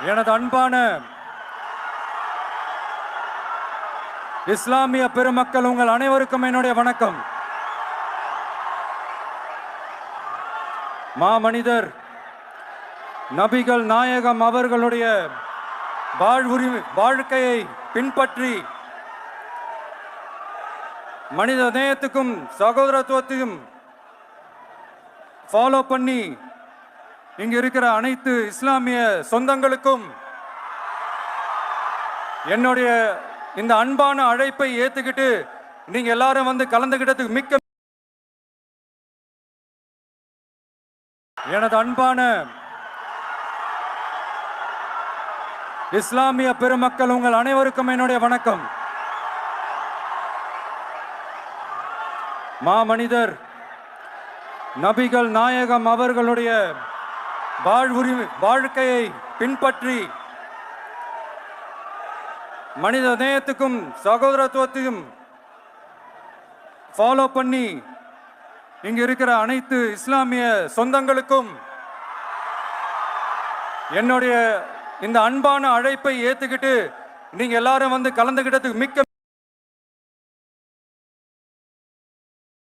எனது அன்பான இஸ்லாமிய பெருமக்கள், உங்கள் அனைவருக்கும் என்னுடைய வணக்கம். மாமனிதர் நபிகள் நாயகம் அவர்களுடைய வாழ்க்கையை பின்பற்றி மனித நேயத்துக்கும் சகோதரத்துவத்தையும் ஃபாலோ பண்ணி இங்க இருக்கிற அனைத்து இஸ்லாமிய சொந்தங்களுக்கும் என்னுடைய இந்த அன்பான அழைப்பை ஏத்துக்கிட்டு நீங்க எல்லாரும் வந்து கலந்துகிட்டதுக்கு மிக்க எனது அன்பான இஸ்லாமிய பெருமக்கள், உங்கள் அனைவருக்கும் என்னுடைய வணக்கம். மாமனிதர் நபிகள் நாயகம் அவர்களுடைய வாழ்க்கையை பின்பற்றி மனித நேயத்துக்கும் சகோதரத்துவத்தையும் ஃபாலோ பண்ணி இங்க இருக்கிற அனைத்து இஸ்லாமிய சொந்தங்களுக்கும் என்னுடைய இந்த அன்பான அழைப்பை ஏத்துக்கிட்டு நீங்க எல்லாரும் வந்து கலந்துகிட்டதுக்கு மிக்க